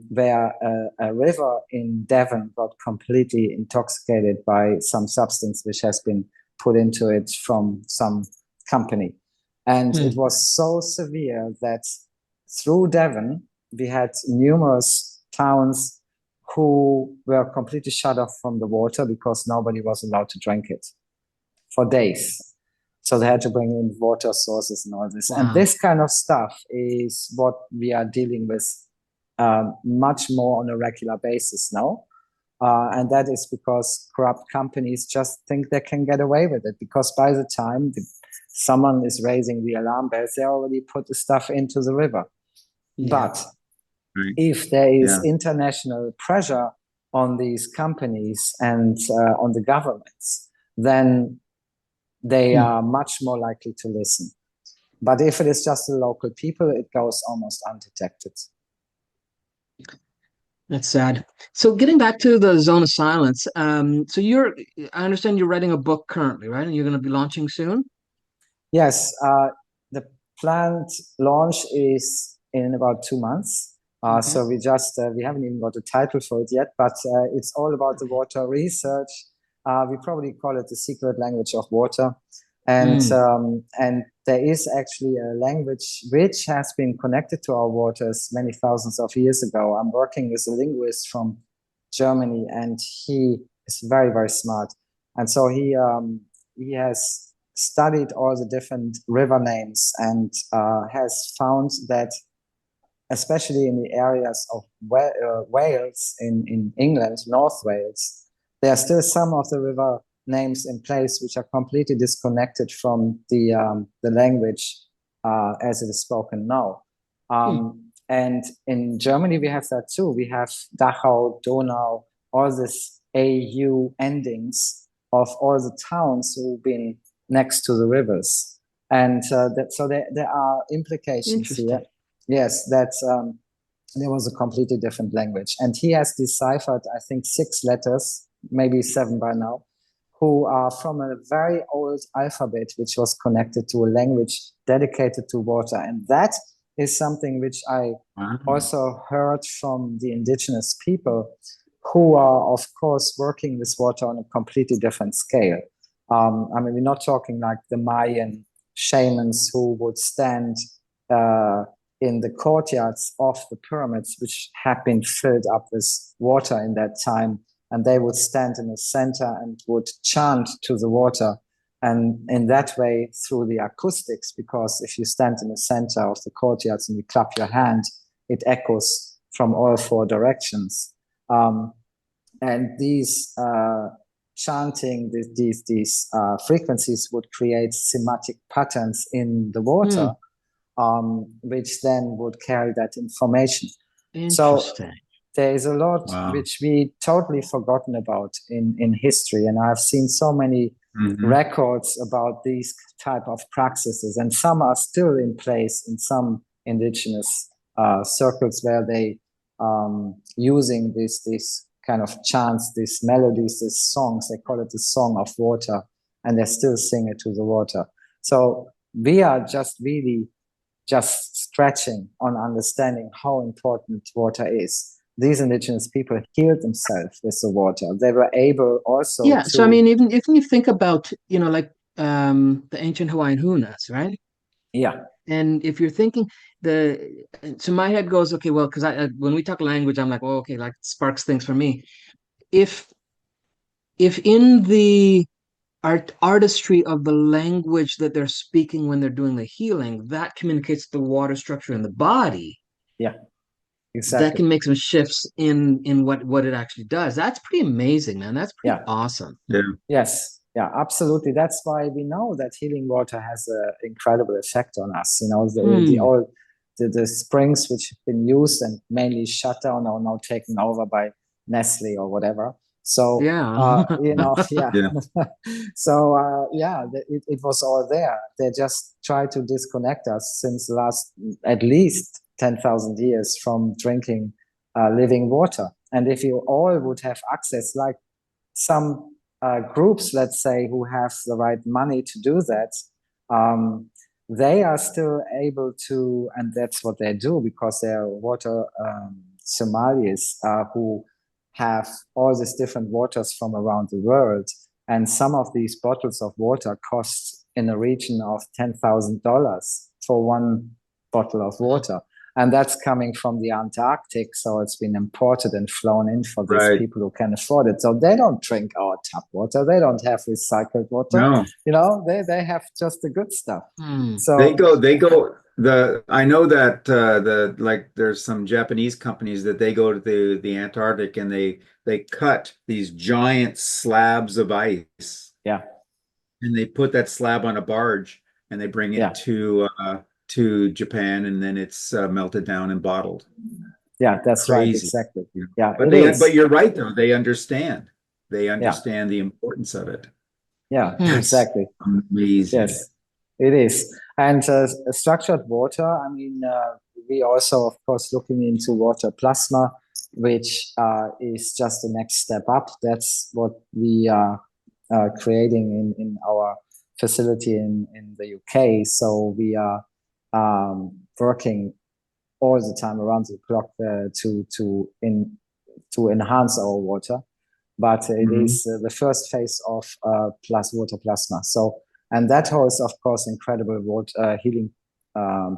where a river in Devon got completely intoxicated by some substance which has been put into it from some company. And it was so severe that through Devon, we had numerous towns who were completely shut off from the water because nobody was allowed to drink it for days. So they had to bring in water sources and all this. Wow. And this kind of stuff is what we are dealing with much more on a regular basis now. And that is because corrupt companies just think they can get away with it, because by the time someone is raising the alarm bells, they already put the stuff into the river. Yeah. But if there is international pressure on these companies and on the governments, then they are much more likely to listen. But if it is just the local people, it goes almost undetected. That's sad. So getting back to the Zone of Silence, so I understand you're writing a book currently, right? And you're going to be launching soon? Yes. The planned launch is in about 2 months. So we haven't even got a title for it yet, but it's all about the water research. We probably call it the secret language of water. And there is actually a language which has been connected to our waters many thousands of years ago. I'm working with a linguist from Germany, and he is very, very smart. And so he has studied all the different river names and has found that, especially in the areas of Wales in England, North Wales, there are still some of the river names in place which are completely disconnected from the language as it is spoken now. And in Germany, we have that too. We have Dachau, Donau, all these AU endings of all the towns who've been next to the rivers. And so there are implications here. Yes, that there was a completely different language. And he has deciphered, I think, 6 letters, maybe 7 by now, who are from a very old alphabet, which was connected to a language dedicated to water. And that is something which I also heard from the indigenous people, who are, of course, working with water on a completely different scale. I mean, we're not talking like the Mayan shamans who would stand in the courtyards of the pyramids, which had been filled up with water in that time. And they would stand in the center and would chant to the water. And in that way, through the acoustics, because if you stand in the center of the courtyards and you clap your hand, it echoes from all 4 directions. And these chanting, these frequencies would create semantic patterns in the water, which then would carry that information. Interesting. So there is a lot which we totally forgotten about in history. And I've seen so many records about these type of practices. And some are still in place in some indigenous circles where they using this kind of chants, these melodies, these songs. They call it the song of water, and they still sing it to the water. So we are just really just scratching on understanding how important water is. These indigenous people healed themselves with the water. They were able also Yeah. to, So I mean, even if you think about, like the ancient Hawaiian hunas, right? yeah. And if you're thinking so my head goes, okay, well, because when we talk language, I'm like, oh, okay, like sparks things for me. If in the artistry of the language that they're speaking when they're doing the healing, that communicates the water structure in the body. Yeah, That exactly. can make some shifts in what it actually does. That's pretty amazing, man. That's pretty awesome. Yeah. Yes. Yeah, absolutely. That's why we know that healing water has an incredible effect on us. You know, the springs which have been used and mainly shut down are now taken over by Nestle or whatever. So, you know, yeah. So, it was all there. They just tried to disconnect us since the last at least 10,000 years from drinking living water. And if you all would have access, like some groups, let's say, who have the right money to do that, they are still able to, and that's what they do because they're water Somalis who have all these different waters from around the world. And some of these bottles of water cost in the region of $10,000 for one bottle of water. And that's coming from the Antarctic, so it's been imported and flown in for these people who can afford it. So they don't drink our tap water. They don't have recycled water. No. You know, they have just the good stuff. So they go. I know that like there's some Japanese companies that they go to the Antarctic and they cut these giant slabs of ice. Yeah. And they put that slab on a barge and they bring it to Japan, and then it's melted down and bottled. Yeah, that's Crazy. right, exactly. Yeah, but you're right though. They understand the importance of it. Yeah, exactly. Amazing. Yes, it is. And structured water, I mean, we also, of course, looking into water plasma, which is just the next step up. That's what we are creating in our facility in the UK. So we are working all the time around the clock to enhance our water. But it is the first phase of water plasma. So, and that holds, of course, incredible water healing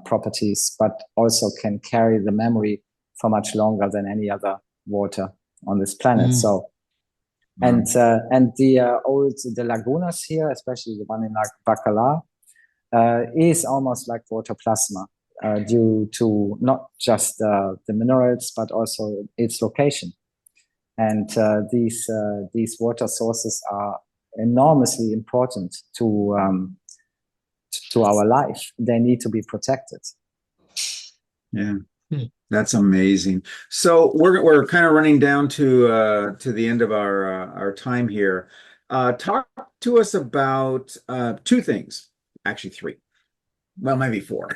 properties, but also can carry the memory for much longer than any other water on this planet. So, and the lagunas here, especially the one in Bacala, is almost like water plasma due to not just the minerals, but also its location. And these water sources are enormously important to our life. They need to be protected. Yeah. That's amazing. So we're kind of running down to the end of our time here. Talk to us about two things, actually three. Well, maybe four.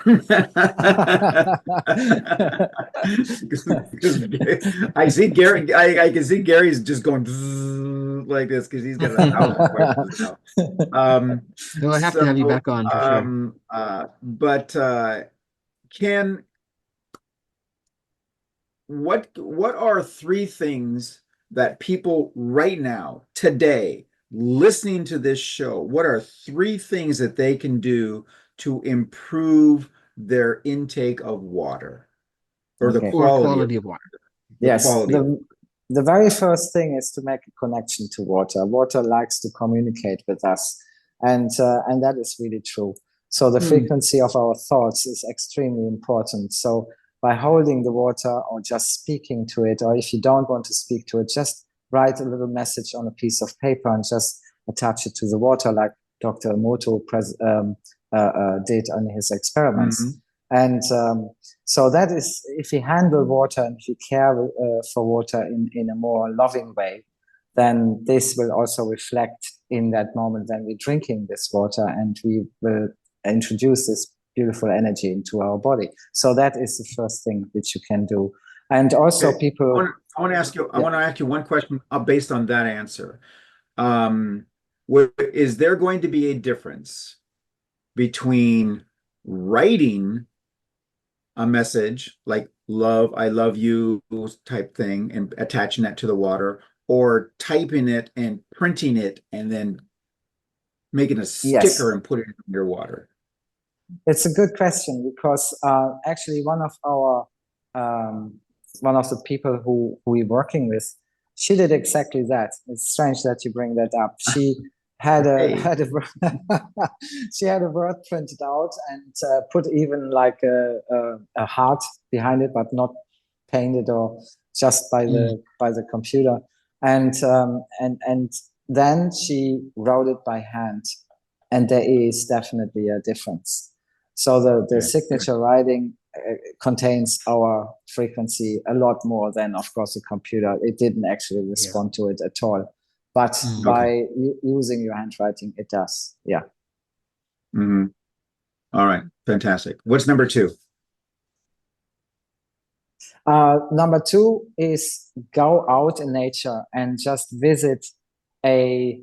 I see Gary. I can see Gary's just going like this because he's got 1,000 questions now. No, I have to have you back on for sure. But what are three things that people right now, today, listening to this show, what are three things that they can do to improve their intake of water or the quality of water? Yes, the very first thing is to make a connection to water. Water likes to communicate with us, and that is really true. So the frequency of our thoughts is extremely important. So by holding the water or just speaking to it, or if you don't want to speak to it, just write a little message on a piece of paper and just attach it to the water, like Dr. Emoto did on his experiments. And so that is, if you handle water and if you care for water in a more loving way, then this will also reflect in that moment when we're drinking this water, and we will introduce this beautiful energy into our body. So that is the first thing which you can do. And also Okay. people, I want to ask you. I yeah. want to ask you one question based on that answer. Is there going to be a difference between writing a message like love, I love you type thing and attaching that to the water, or typing it and printing it and then making a Yes, sticker and put it in your water? it's a good question because actually one of the people who we're working with, she did exactly that. It's strange that you bring that up. She had a Hey. she had a word printed out and put even like a heart behind it, but not painted or just by the computer. And then she wrote it by hand, and there is definitely a difference. So the Okay. signature writing contains our frequency a lot more than, of course, the computer. It didn't actually respond to it at all. But by using your handwriting, it does. Yeah. Mm-hmm. All right. Fantastic. What's number two? Number two is go out in nature and just visit a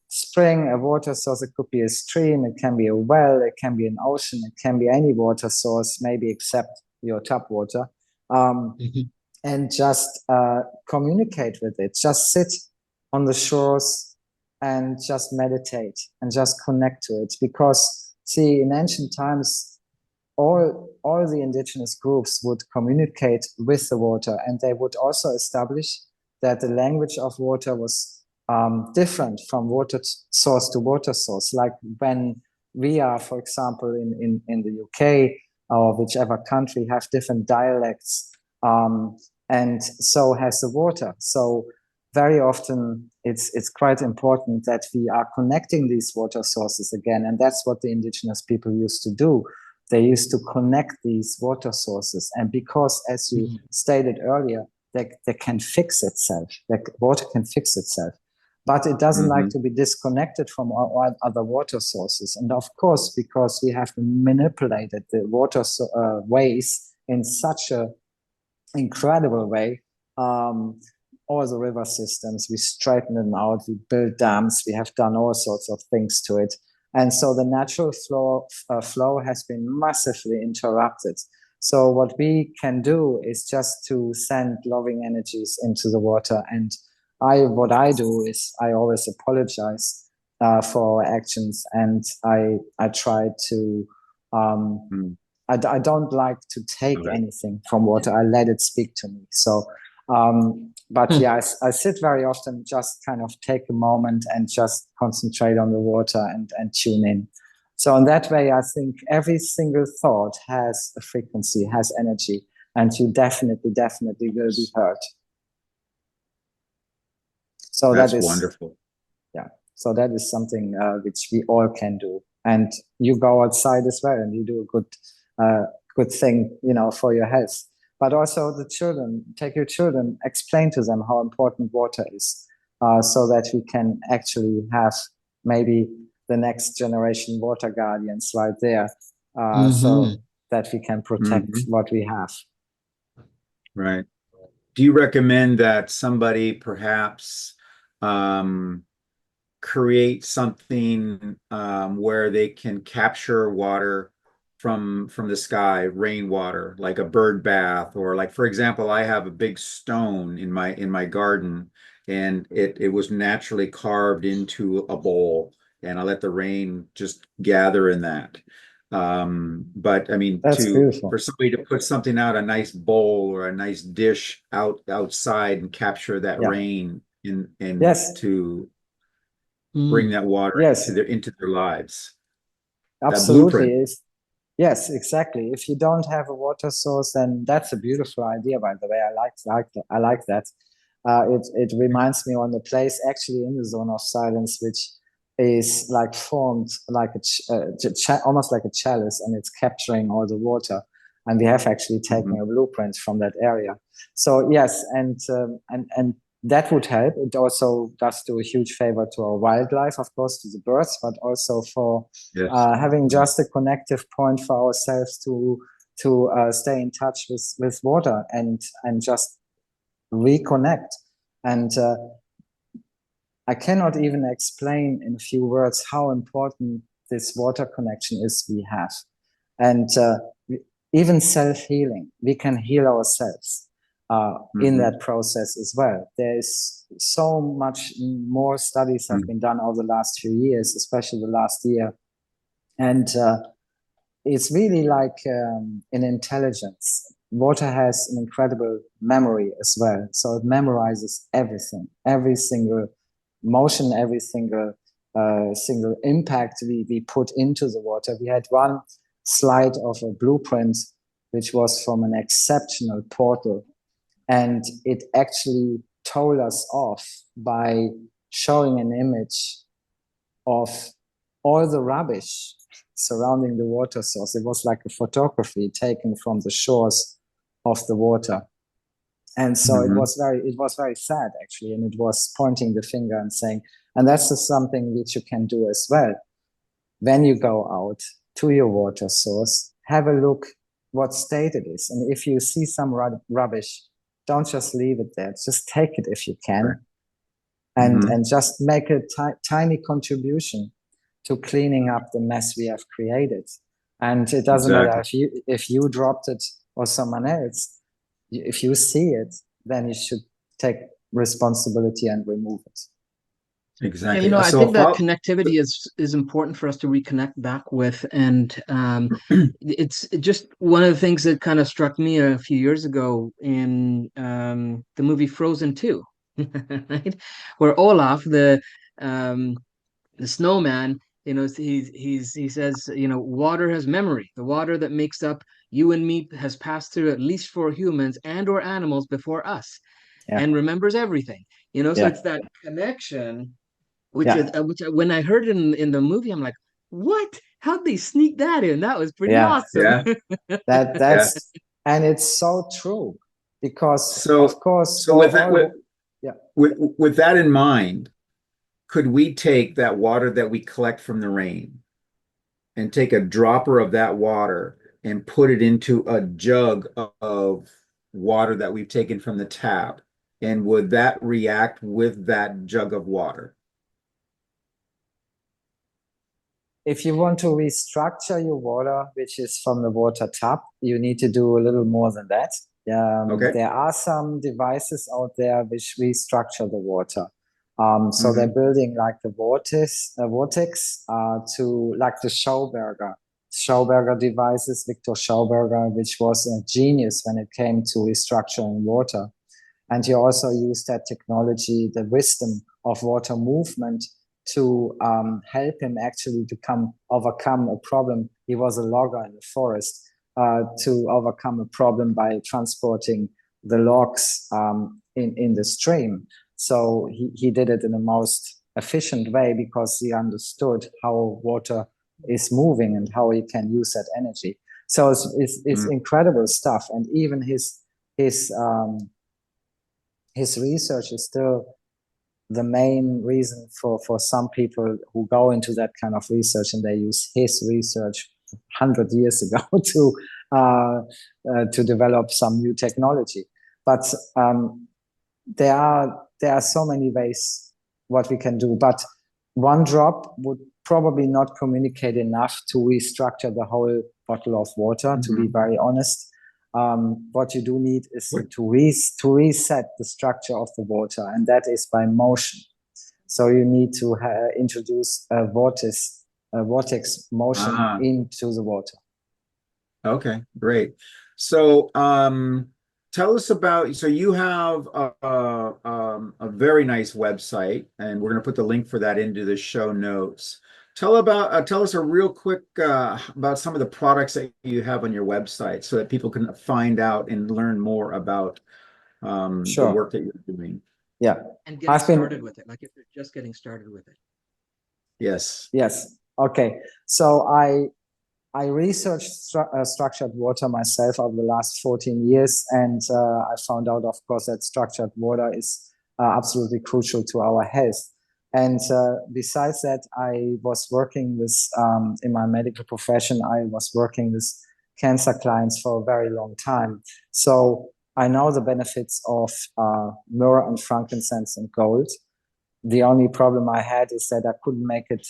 spring, a water source. It could be a stream, it can be a well, it can be an ocean, it can be any water source, maybe except your tap water. And just communicate with it. Just sit on the shores and just meditate and just connect to it. Because, see, in ancient times, all the indigenous groups would communicate with the water, and they would also establish that the language of water was different from water source to water source. Like when we are, for example, in the UK or whichever country, have different dialects, and so has the water. So very often it's quite important that we are connecting these water sources again, and that's what the indigenous people used to do. They used to connect these water sources, and because, as you stated earlier, they can fix itself. Like water can fix itself, but it doesn't like to be disconnected from all other water sources. And of course, because we have manipulated the water ways in such a incredible way, all the river systems, we straighten them out, we build dams, we have done all sorts of things to it. And so the natural flow has been massively interrupted. So what we can do is just to send loving energies into the water. And what I do is I always apologize for our actions, and I try to I don't like to take anything from water. I let it speak to me. So, but yeah, I sit very often, just kind of take a moment and just concentrate on the water and tune in. So in that way, I think every single thought has a frequency, has energy, and you definitely will be heard. So that's that is wonderful. Yeah. So that is something which we all can do. And you go outside as well, and you do a good thing, for your health. But also the children, take your children, explain to them how important water is, so that we can actually have maybe the next generation water guardians right there, so that we can protect what we have. Right. Do you recommend that somebody perhaps create something where they can capture water from the sky, rainwater, like a bird bath, or like, for example, I have a big stone in my garden, and it was naturally carved into a bowl, and I let the rain just gather in that. But I mean, That's beautiful. for somebody to put something out, a nice bowl or a nice dish outside and capture that rain to bring that water into their lives. Absolutely. Yes, exactly. If you don't have a water source, then that's a beautiful idea, by the way. I like that. It reminds me on the place actually in the Zone of Silence, which is like formed like almost like a chalice, and it's capturing all the water. And we have actually taken a blueprint from that area. So yes, and that would help. It also does do a huge favor to our wildlife, of course, to the birds, but also for having just a connective point for ourselves to to stay in touch with water and just reconnect. And I cannot even explain in a few words how important this water connection is we have. And even self-healing, we can heal ourselves in that process as well. There is so much more studies have been done over the last few years, especially the last year. And it's really like an intelligence. Water has an incredible memory as well. So it memorizes everything, every single motion, every single impact we put into the water. We had one slide of a blueprint, which was from an exceptional portal. And it actually told us off by showing an image of all the rubbish surrounding the water source. It was like a photography taken from the shores of the water. And so it was very sad, actually. And it was pointing the finger and saying, and that's just something which you can do as well. When you go out to your water source, have a look what state it is. And if you see some rubbish, don't just leave it there. Just take it if you can. And just make a tiny contribution to cleaning up the mess we have created. And it doesn't matter if you dropped it or someone else. If you see it, then you should take responsibility and remove it. Exactly. You know, I think that connectivity is important for us to reconnect back with. And it's just one of the things that kind of struck me a few years ago in the movie Frozen 2, right? Where Olaf, the snowman, you know, he says, you know, water has memory. The water that makes up you and me has passed through at least 4 humans and or animals before us, and remembers everything. You know, so it's that connection, which when I heard it in the movie, I'm like, what? How'd they sneak that in? That was pretty awesome. That's and it's so true, because of course. So with that in mind, could we take that water that we collect from the rain and take a dropper of that water and put it into a jug of water that we've taken from the tap? And would that react with that jug of water? If you want to restructure your water, which is from the water tap, you need to do a little more than that. There are some devices out there which restructure the water. So they're building like the vortex to like the Schauberger devices, Victor Schauberger, which was a genius when it came to restructuring water. And he also used that technology, the wisdom of water movement, to help him actually to overcome a problem. He was a logger in the forest, to overcome a problem by transporting the logs in the stream. So he did it in the most efficient way because he understood how water is moving and how he can use that energy. So it's incredible stuff. And even his research is still the main reason for some people who go into that kind of research, and they use his research 100 years ago to develop some new technology. But there are so many ways what we can do. But one drop would probably not communicate enough to restructure the whole bottle of water, to be very honest. What you do need is to reset the structure of the water, and that is by motion. So you need to introduce a vortex motion into the water. Okay, great. So tell us about, so you have a very nice website, and we're going to put the link for that into the show notes. Tell us a real quick about some of the products that you have on your website, so that people can find out and learn more about the work that you're doing. Yeah, and getting started with it, like if they're just getting started with it. Yes. Okay. So I researched structured water myself over the last 14 years, and I found out, of course, that structured water is absolutely crucial to our health. And besides that, I was working with, in my medical profession, I was working with cancer clients for a very long time. So I know the benefits of myrrh and frankincense and gold. The only problem I had is that I couldn't make it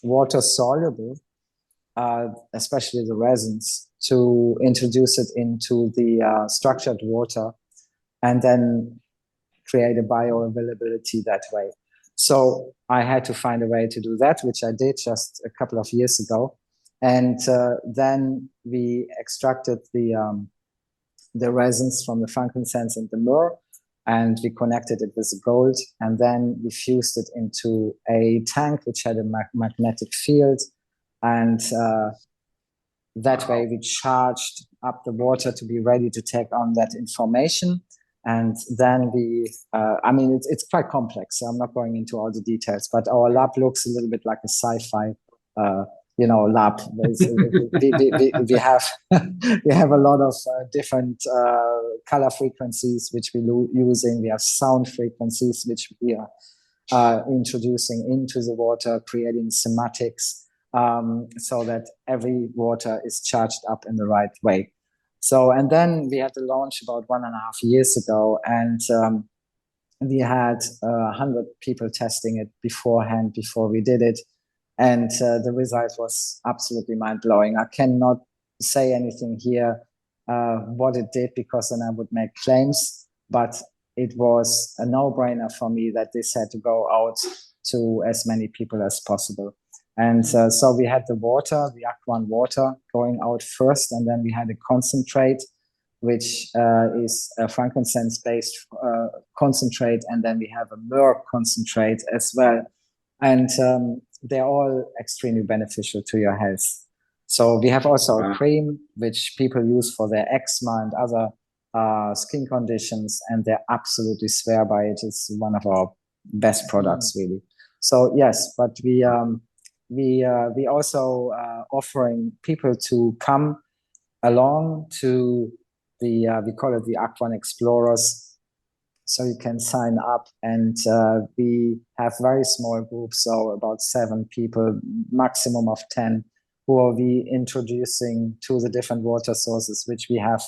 water soluble, especially the resins, to introduce it into the structured water and then create a bioavailability that way. So I had to find a way to do that, which I did just a couple of years ago. And then we extracted the resins from the frankincense and the myrrh, and we connected it with the gold, and then we fused it into a tank which had a magnetic field, and that way we charged up the water to be ready to take on that information. And then we, I mean, it's quite complex, so I'm not going into all the details, but our lab looks a little bit like a sci-fi lab. We have we have a lot of different color frequencies which we're using. We have sound frequencies which we are introducing into the water, creating semantics, so that every water is charged up in the right way. So, and then we had the launch about 1.5 years ago, and we had 100 people testing it beforehand before we did it. And the result was absolutely mind-blowing. I cannot say anything here what it did, because then I would make claims, but it was a no-brainer for me that this had to go out to as many people as possible. And so we had the water, the Aquan water, going out first, and then we had a concentrate, which is a frankincense-based concentrate, and then we have a myrrh concentrate as well. And they're all extremely beneficial to your health. So we have also a cream which people use for their eczema and other skin conditions, and they absolutely swear by it. It's one of our best products, really. So yes, but we also offering people to come along to the we call it the Aquan Explorers. So you can sign up, and we have very small groups, so about 7 people, maximum of 10, who are we introducing to the different water sources which we have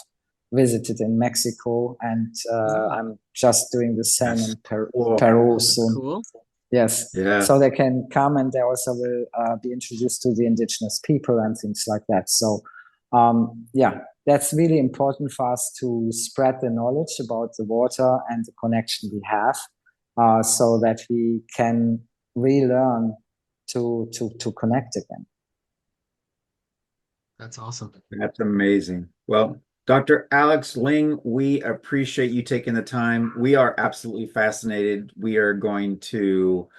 visited in Mexico, and I'm just doing the same in Peru soon. Cool. Yes, yeah. So they can come, and they also will be introduced to the indigenous people and things like that. So yeah, that's really important for us to spread the knowledge about the water and the connection we have, so that we can relearn to connect again. That's awesome. That's amazing. Well, Dr. Alex Ling, we appreciate you taking the time. We are absolutely fascinated. We are going to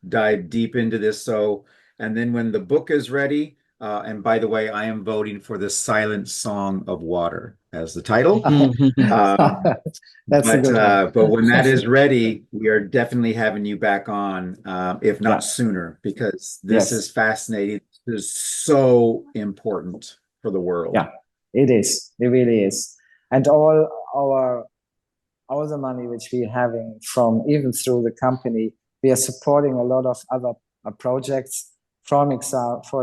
dive deep into this. So, and then when the book is ready, and by the way, I am voting for The Silent Song of Water as the title. That's a good one. But when that is ready, we are definitely having you back on, if not sooner, because this is fascinating. This is so important for the world. Yeah, it is. It really is. And all the money which we're having from, even through the company, we are supporting a lot of other projects. For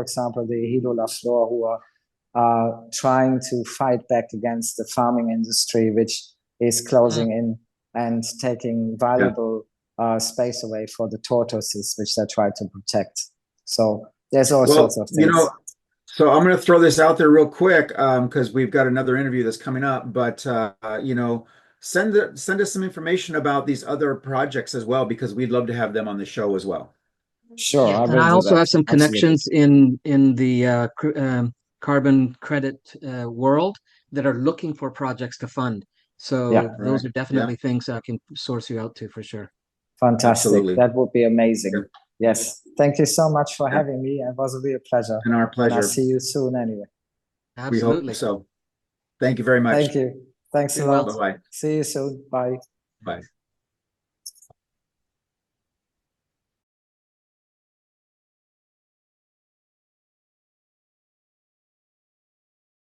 example, the Ejido La Flor, who are trying to fight back against the farming industry, which is closing in and taking valuable space away for the tortoises, which they try to protect. So there's all sorts of things. You know, so I'm going to throw this out there real quick, because we've got another interview that's coming up. But you know, send us some information about these other projects as well, because we'd love to have them on the show as well. Sure. Yeah, and I also have some connections in the carbon credit world that are looking for projects to fund. So those are definitely things I can source you out to for sure. Fantastic. Absolutely. That would be amazing. Yeah. Yes. Thank you so much for having me. It was a real pleasure. And our pleasure. And I'll see you soon anyway. Absolutely. We hope so. Thank you very much. Thank you. Thanks a lot. Bye-bye. See you soon. Bye. Bye.